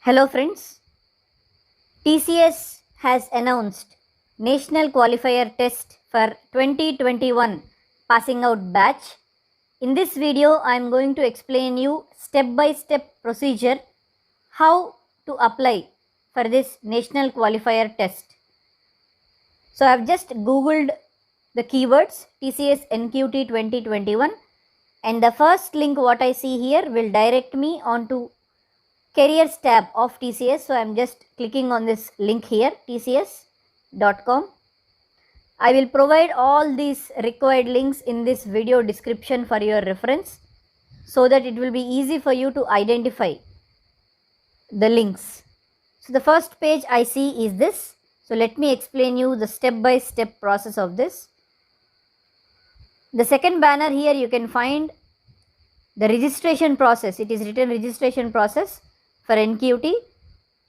Hello friends, TCS has announced National Qualifier Test for 2021 Passing Out Batch. In this video, I am going to explain you step-by-step procedure how to apply for this National Qualifier Test. So I have just googled the keywords TCS NQT 2021 and the first link what I see here will direct me onto careers tab of TCS. So I am just clicking on this link here, tcs.com. I will provide all these required links in this video description for your reference so that it will be easy for you to identify the links. So the first page I see is this. So let me explain you the step-by-step process of this. The second banner here you can find the registration process. It is written registration process for NQT.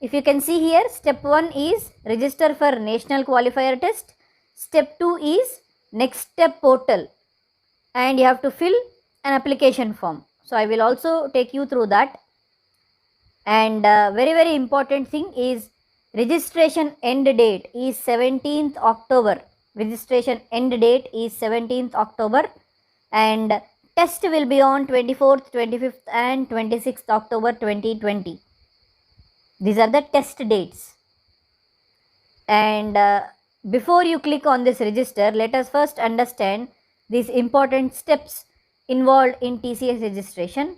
If you can see here, step 1 is register for National Qualifier Test. Step 2 is next step portal and you have to fill an application form. So I will also take you through that. And very important thing is registration end date is 17th October. Registration end date is 17th October and test will be on 24th, 25th and 26th October 2020. These are the test dates. And before you click on this register, let us first understand these important steps involved in TCS registration.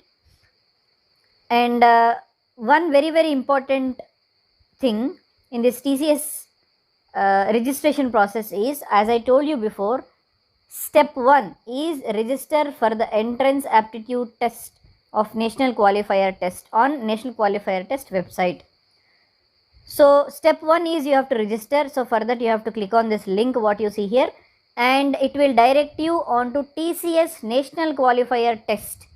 And one very important thing in this TCS registration process is, as I told you before, step 1 is register for the entrance aptitude test of National Qualifier Test on National Qualifier Test website. So step 1 is you have to register. So for that you have to click on this link what you see here and it will direct you onto TCS National Qualifier Test.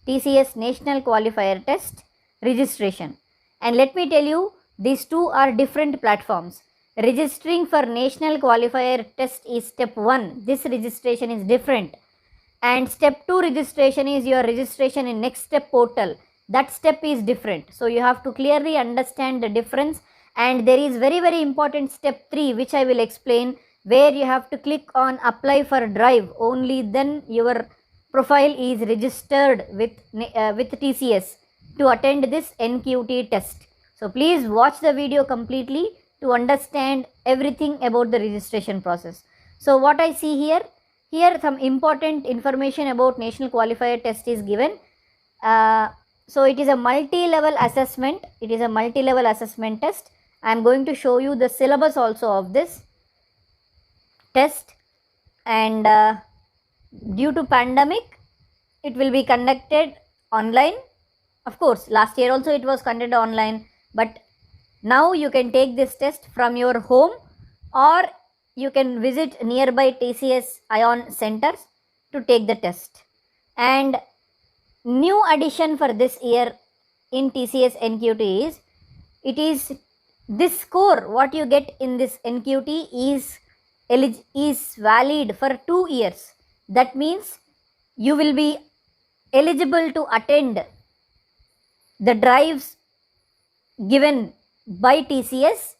TCS National Qualifier Test registration. And let me tell you, these two are different platforms. Registering for National Qualifier Test is step 1. This registration is different. And step 2 registration is your registration in next step portal. That step is different. So you have to clearly understand the difference. And there is very important step 3 which I will explain, where you have to click on apply for drive. Only then your profile is registered with TCS to attend this NQT test. So please watch the video completely to understand everything about the registration process. So what I see here some important information about National Qualifier Test is given. So it is a multi-level assessment. It is a multi-level assessment test. I am going to show you the syllabus also of this test. And due to pandemic, it will be conducted online. Of course, last year also it was conducted online, but now you can take this test from your home or you can visit nearby TCS ION centers to take the test. And new addition for this year in TCS NQT is, it is this score what you get in this NQT is valid for 2 years. That means you will be eligible to attend the drives given by TCS.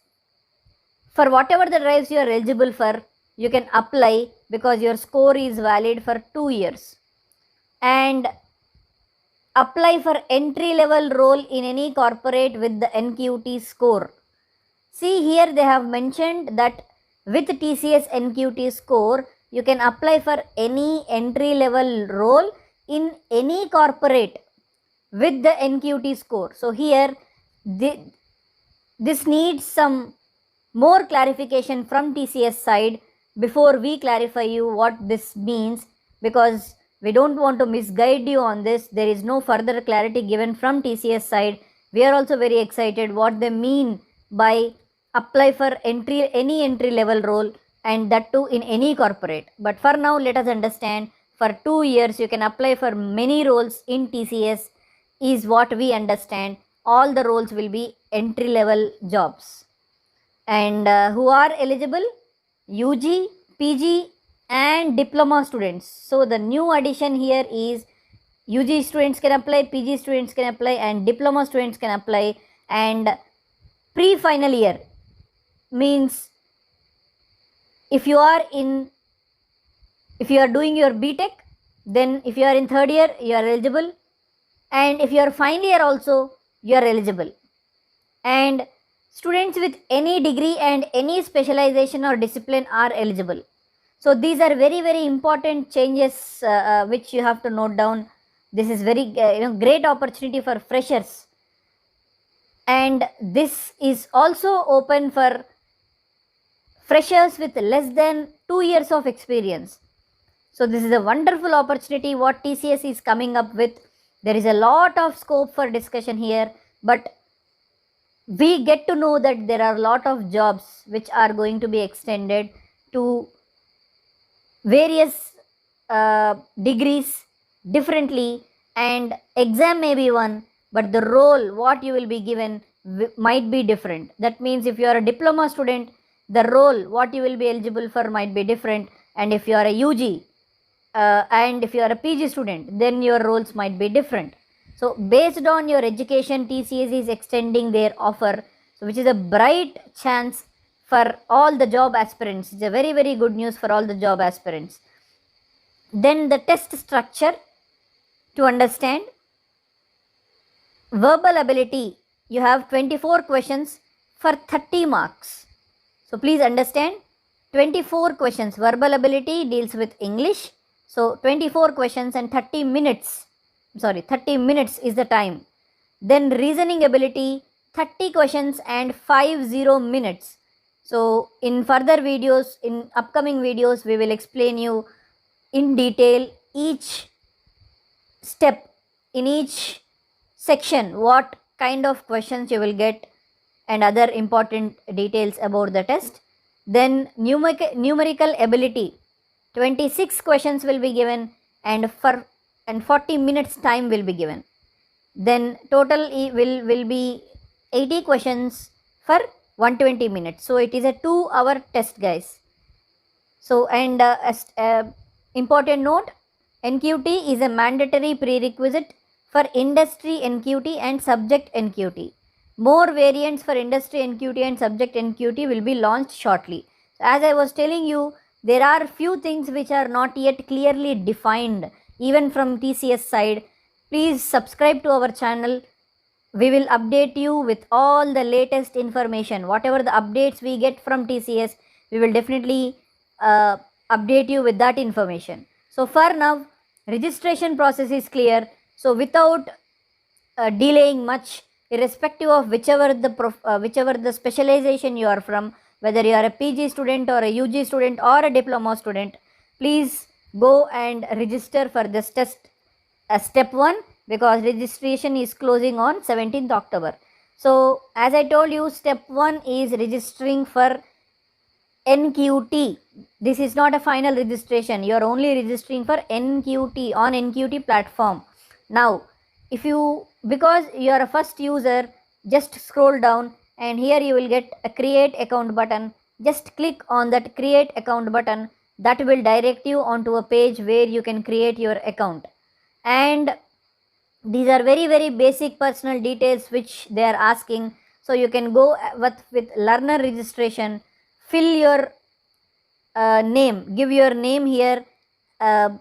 For whatever the drives you are eligible for, you can apply because your score is valid for 2 years. And apply for entry level role in any corporate with the NQT score. See here they have mentioned that with TCS NQT score, you can apply for any entry level role in any corporate with the NQT score. So here this needs some more clarification from TCS side before we clarify you what this means, because we don't want to misguide you on this. There is no further clarity given from TCS side. We are also very excited what they mean by apply for any entry level role, and that too in any corporate. But for now let us understand, for 2 years you can apply for many roles in TCS is what we understand. All the roles will be entry level jobs. And who are eligible? UG, PG and diploma students. So the new addition here is UG students can apply, PG students can apply and diploma students can apply. And pre-final year means if you are doing your BTech, then if you are in third year, you are eligible, and if you are final year also, you are eligible. And students with any degree and any specialization or discipline are eligible. So these are very, very important changes which you have to note down. This is very great opportunity for freshers, and this is also open for freshers with less than 2 years of experience. So this is a wonderful opportunity what TCS is coming up with. There is a lot of scope for discussion here, but we get to know that there are a lot of jobs which are going to be extended to various degrees differently, and exam may be one, but the role what you will be given might be different. That means if you are a diploma student, the role what you will be eligible for might be different, and if you are a UG and if you are a PG student, then your roles might be different. So based on your education, TCS is extending their offer, so which is a bright chance for all the job aspirants. It's a very, very good news for all the job aspirants. Then the test structure to understand. Verbal ability, you have 24 questions for 30 marks. So please understand, 24 questions. Verbal ability deals with English. So 24 questions and 30 minutes is the time. Then reasoning ability, 30 questions and 50 minutes. So in further videos, in upcoming videos, we will explain you in detail each step in each section, what kind of questions you will get and other important details about the test. Then numerical ability, 26 questions will be given and 40 minutes time will be given. Then total will be 80 questions for 120 minutes. So it is a 2-hour test, guys. So, and important note, NQT is a mandatory prerequisite for industry NQT and subject NQT. More variants for industry NQT and subject NQT will be launched shortly. As I was telling you, there are few things which are not yet clearly defined, even from TCS side. Please subscribe to our channel. We will update you with all the latest information. Whatever the updates we get from TCS, we will definitely update you with that information. So for now, registration process is clear. So without delaying much, irrespective of whichever the specialization you are from, whether you are a PG student or a UG student or a diploma student, please go and register for this test step 1, because registration is closing on 17th October. So as I told you, step 1 is registering for NQT. This is not a final registration. You are only registering for NQT on NQT platform. Now, because you are a first user, just scroll down and here you will get a create account button. Just click on that create account button. That will direct you onto a page where you can create your account. And these are very, very basic personal details which they are asking. So you can go with learner registration, fill your name, give your name here as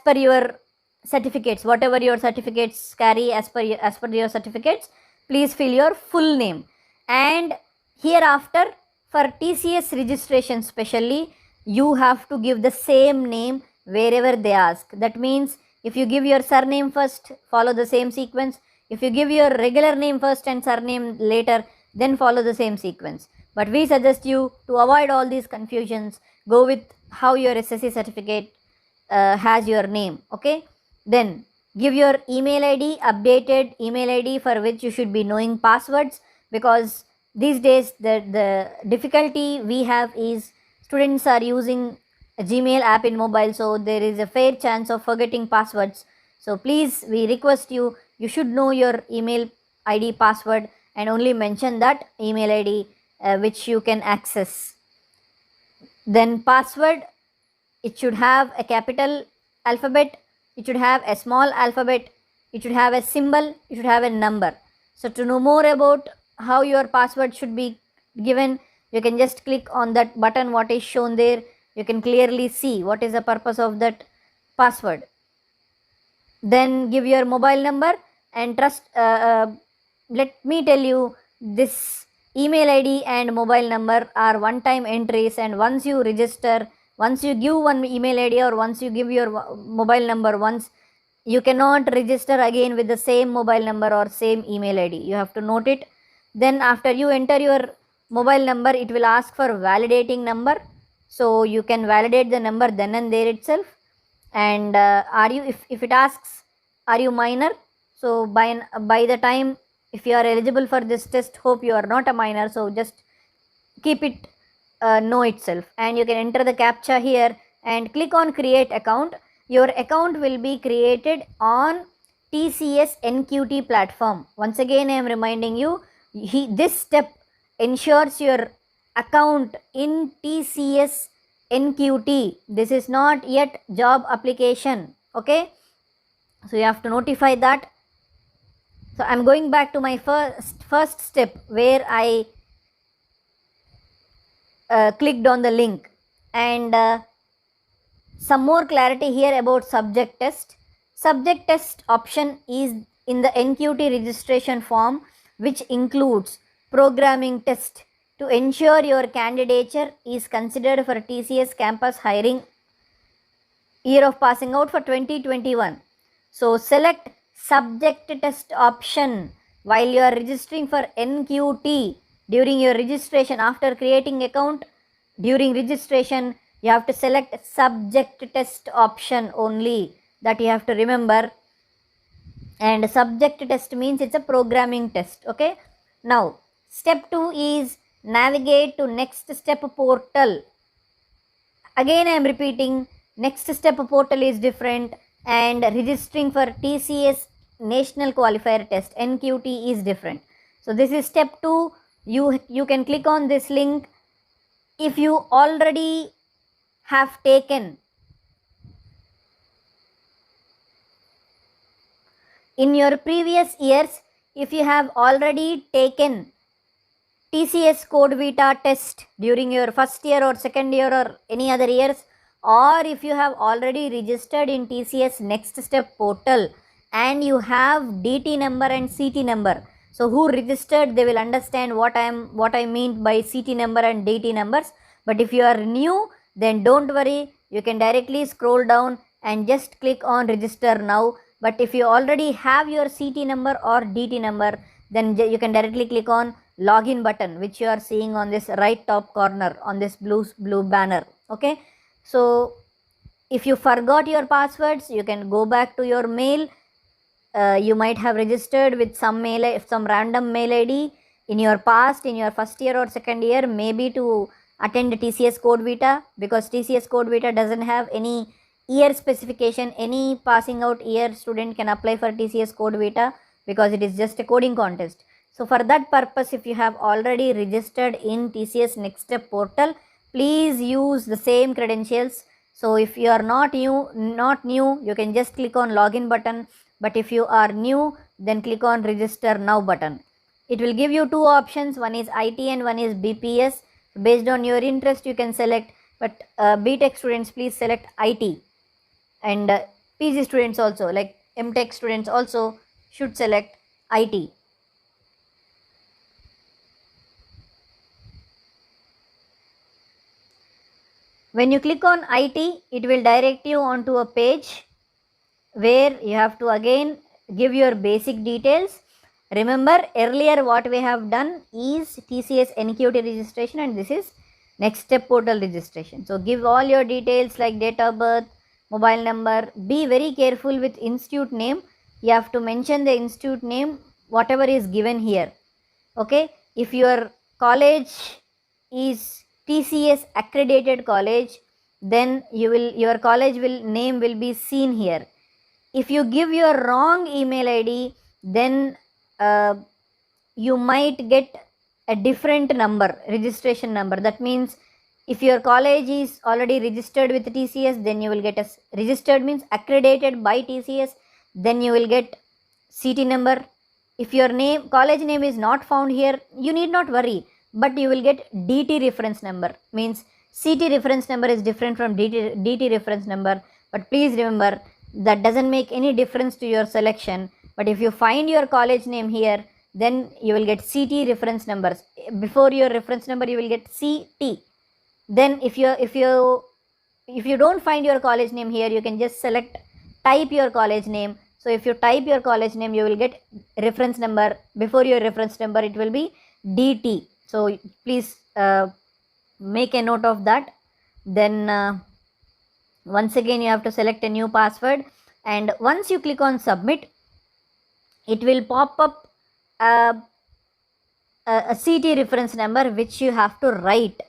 per your certificates, whatever your certificates carry as per your certificates, please fill your full name. And hereafter, for TCS registration specially, you have to give the same name wherever they ask. That means if you give your surname first, follow the same sequence. If you give your regular name first and surname later, then follow the same sequence. But we suggest you to avoid all these confusions, go with how your SSC certificate has your name. Okay, then give your email ID, updated email ID, for which you should be knowing passwords, because these days the difficulty we have is students are using a Gmail app in mobile, so there is a fair chance of forgetting passwords. So please, we request you should know your email ID password and only mention that email ID which you can access. Then password, it should have a capital alphabet, it should have a small alphabet, it should have a symbol, it should have a number. So to know more about how your password should be given, you can just click on that button what is shown there. You can clearly see what is the purpose of that password. Then give your mobile number and trust, let me tell you, this email ID and mobile number are one time entries, and once you register, once you give one email ID or once you give your mobile number once, you cannot register again with the same mobile number or same email ID. You have to note it. Then after you enter your mobile number, it will ask for validating number, so you can validate the number then and there itself. And are you, if it asks are you minor, so by the time if you are eligible for this test, hope you are not a minor, so just keep it no itself, and you can enter the captcha here and click on create account. Your account will be created on TCS NQT platform. Once again I am reminding you, this step ensures your account in TCS NQT. This is not yet job application, okay? So you have to notify that. So I'm going back to my first step where I clicked on the link, and some more clarity here about subject test. Subject test option is in the NQT registration form, which includes programming test to ensure your candidature is considered for TCS campus hiring year of passing out for 2021. So select subject test option while you are registering for NQT. During your registration, after creating account, during registration, you have to select subject test option only. That you have to remember. And subject test means it's a programming test. Okay. Now, step 2 is navigate to next step portal. Again, I am repeating, next step portal is different, and registering for TCS National Qualifier Test NQT is different. So this is step 2. You can click on this link if you already have taken in your previous years. If you have already taken TCS Code Vita test during your first year or second year or any other years, or if you have already registered in TCS Next Step portal and you have DT number and CT number. So who registered, they will understand what I mean by CT number and DT numbers. But if you are new, then don't worry, you can directly scroll down and just click on register now. But if you already have your CT number or DT number, then you can directly click on login button, which you are seeing on this right top corner on this blue banner. Okay, so if you forgot your passwords, you can go back to your mail. You might have registered with some random mail ID in your past, in your first year or second year, maybe to attend TCS Code Vita, because TCS Code Vita doesn't have any year specification. Any passing out year student can apply for TCS Code Vita because it is just a coding contest. So for that purpose, if you have already registered in TCS Next Step portal, please use the same credentials. So if you are not new, you can just click on login button. But if you are new, then click on register now button. It will give you two options. One is IT and one is BPS. Based on your interest, you can select. But BTech students, please select IT. And PG students also, like MTech students also should select IT. When you click on IT, it will direct you onto a page where you have to again give your basic details. Remember, earlier what we have done is TCS NQT registration, and this is Next Step portal registration. So give all your details like date of birth, mobile number. Be very careful with institute name. You have to mention the institute name, whatever is given here. Okay, if your college is TCS accredited college, then your college name will be seen here. If you give your wrong email ID, then you might get a different number, registration number. That means if your college is already registered with TCS, then you will get a registered means accredited by TCS, then you will get CT number. if your college name is not found here, you need not worry, but you will get DT reference number. Means CT reference number is different from DT reference number, but please remember that doesn't make any difference to your selection. But if you find your college name here, then you will get CT reference numbers. Before your reference number, you will get CT. Then if you don't find your college name here, you can just type your college name. So if you type your college name, you will get reference number. Before your reference number, it will be DT. So please make a note of that. Then once again, you have to select a new password, and once you click on submit, it will pop up a CT reference number which you have to write.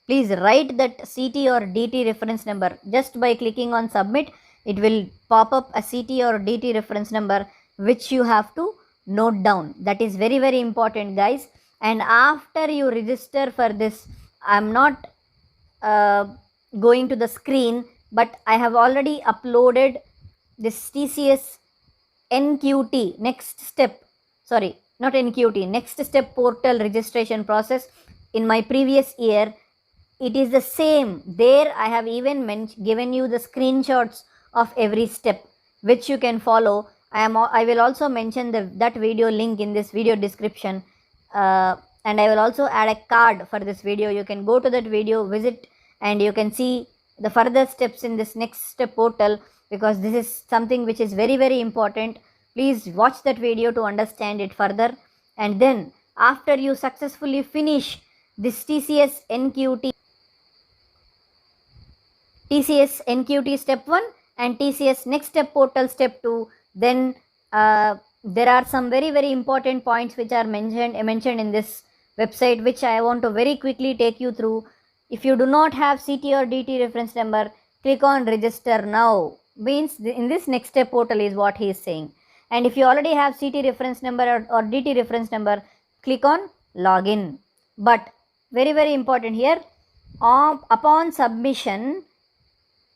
Please write that CT or DT reference number. Just by clicking on submit, it will pop up a CT or DT reference number which you have to note down. That is very, very important, guys. And after you register for this, I'm not going to the screen, but I have already uploaded this TCS NQT next step portal registration process in my previous year. It is the same. There I have even given you the screenshots of every step which you can follow. I will also mention that video link in this video description, and I will also add a card for this video. You can go to that video, visit, and you can see the further steps in this next step portal, because this is something which is very, very important. Please watch that video to understand it further. And then after you successfully finish this TCS NQT step 1 and TCS next step portal step 2, then there are some very, very important points which are mentioned in this website, which I want to very quickly take you through. If you do not have CT or DT reference number, click on register now. Means in this next step portal is what he is saying. And if you already have CT reference number or DT reference number, click on login. But very, very important here, upon submission,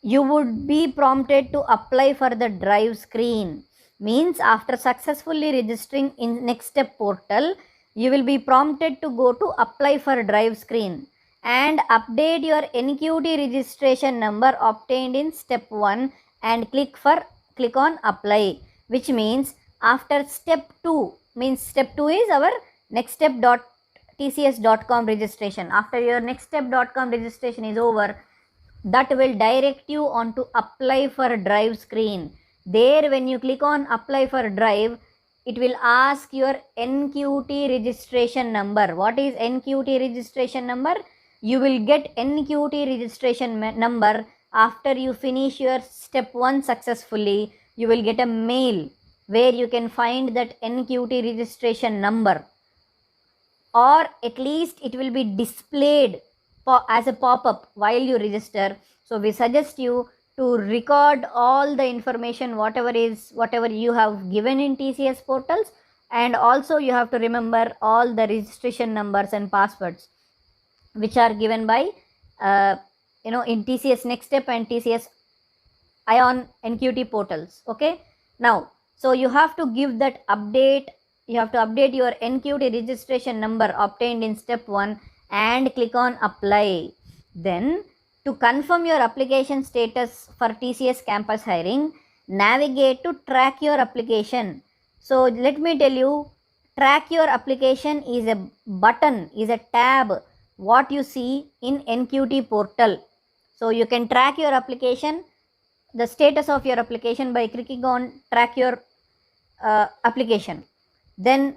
you would be prompted to apply for the drive screen. Means after successfully registering in next step portal, you will be prompted to go to apply for drive screen and update your NQT registration number obtained in step 1 and click on apply, which means after step 2, means step 2 is our nextstep.tcs.com registration. After your nextstep.com registration is over, that will direct you on to apply for drive screen. There, when you click on apply for drive, it will ask your NQT registration number. What is NQT registration number? You will get NQT registration number after you finish your step 1 successfully. You will get a mail where you can find that NQT registration number, or at least it will be displayed as a pop-up while you register. So we suggest you to record all the information, whatever you have given in TCS portals, and also you have to remember all the registration numbers and passwords which are given by in TCS Next Step and TCS Ion NQT portals. Okay, now so you have to give that update. You have to update your NQT registration number obtained in step 1 and click on apply. Then to confirm your application status for TCS campus hiring, navigate to track your application. So let me tell you, track your application is a button, is a tab what you see in NQT portal. So you can track your application, the status of your application, by clicking on track your application. Then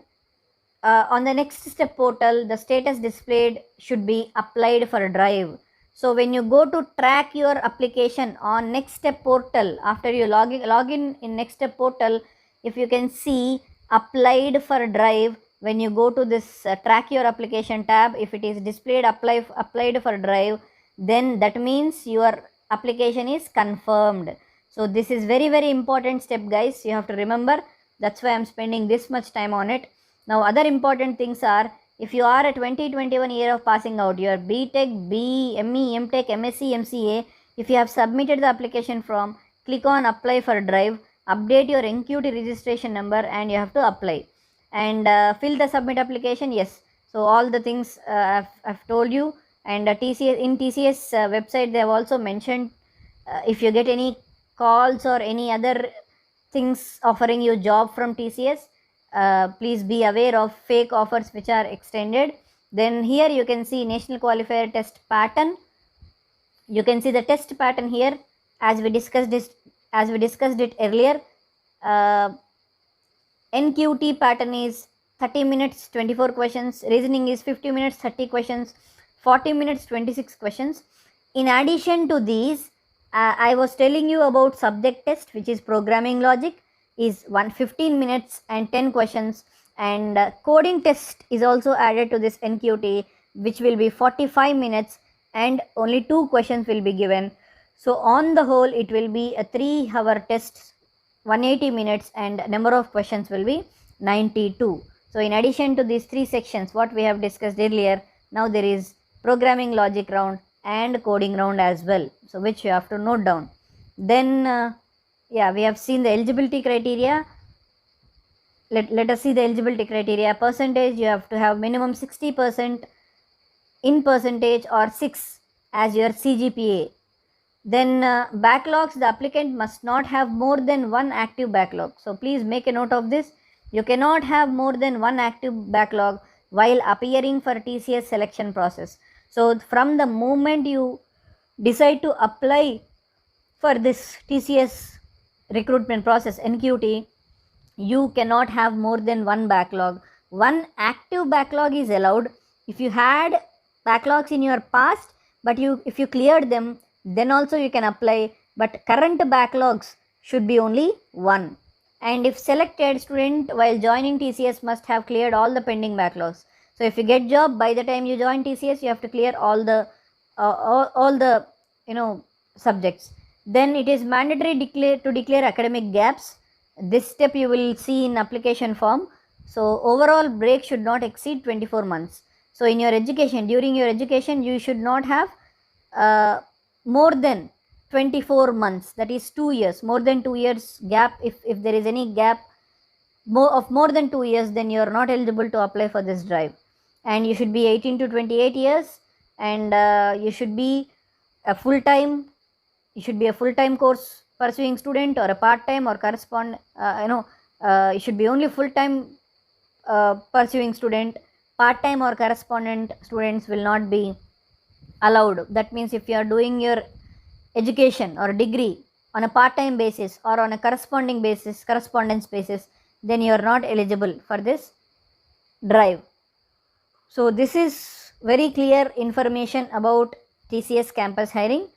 on the next step portal, the status displayed should be applied for drive. So when you go to track your application on next step portal, after you log in next step portal, if you can see applied for drive, when you go to this track your application tab, if it is displayed applied for drive, then that means your application is confirmed. So this is very, very important step, guys. You have to remember. That's why I'm spending this much time on it. Now other important things are, if you are a 2021 year of passing out, your BTech, BE, ME, MTech, MSc, MCA, if you have submitted the application form, click on apply for drive, update your NQT registration number, and you have to apply. and fill the submit application. Yes, so all the things I've told you. And TCS, in TCS website, they have also mentioned if you get any calls or any other things offering you job from TCS, please be aware of fake offers which are extended. Then here you can see national qualifier test pattern. You can see the test pattern here as we discussed it earlier. NQT pattern is 30 minutes 24 questions, reasoning is 50 minutes 30 questions, 40 minutes 26 questions. In addition to these, I was telling you about subject test, which is programming logic, is 115 minutes and 10 questions, and coding test is also added to this NQT, which will be 45 minutes and only 2 questions will be given. So on the whole, it will be a 3-hour test, 180 minutes, and number of questions will be 92. So in addition to these 3 sections what we have discussed earlier, now there is programming logic round and coding round as well, so which you have to note down. Then yeah, we have seen the eligibility criteria. Let us see the eligibility criteria. Percentage, you have to have minimum 60% in percentage or 6 as your CGPA. Then backlogs, the applicant must not have more than 1 active backlog. So please make a note of this. You cannot have more than 1 active backlog while appearing for TCS selection process. So from the moment you decide to apply for this TCS recruitment process, NQT, you cannot have more than 1 backlog. 1 active backlog is allowed. If you had backlogs in your past, but if you cleared them, then also you can apply, but current backlogs should be only 1. And if selected, student while joining TCS must have cleared all the pending backlogs. So if you get job, by the time you join TCS, you have to clear all the subjects. Then it is mandatory to declare academic gaps. This step you will see in application form. So overall break should not exceed 24 months. So in your education, during your education, you should not have more than 24 months, that is 2 years, more than 2 years gap. If there is any gap more than 2 years, then you are not eligible to apply for this drive. And you should be 18 to 28 years, and you should be a full-time course pursuing student, or a part-time or correspond, you should be only full-time pursuing student. Part-time or correspondent students will not be allowed. That means if you are doing your education or degree on a part-time basis or on a correspondence basis, then you are not eligible for this drive. So this is very clear information about TCS campus hiring.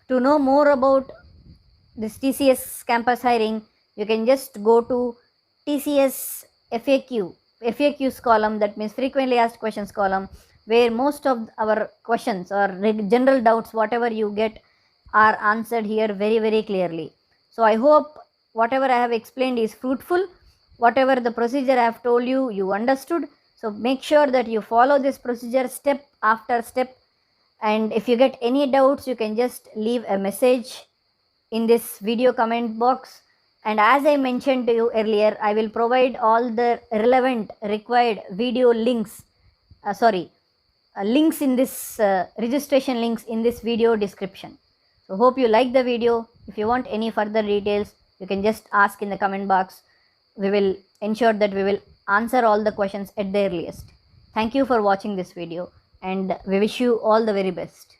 To know more about this TCS campus hiring, you can just go to TCS FAQs column, that means frequently asked questions column, where most of our questions or general doubts, whatever you get, are answered here very, very clearly. So I hope whatever I have explained is fruitful. Whatever the procedure I have told you, you understood. So make sure that you follow this procedure step after step. And if you get any doubts, you can just leave a message in this video comment box. And as I mentioned to you earlier, I will provide all the relevant required video links, links in this registration links in this video description. So hope you like the video. If you want any further details, you can just ask in the comment box. We will ensure that we will answer all the questions at the earliest. Thank you for watching this video, and we wish you all the very best.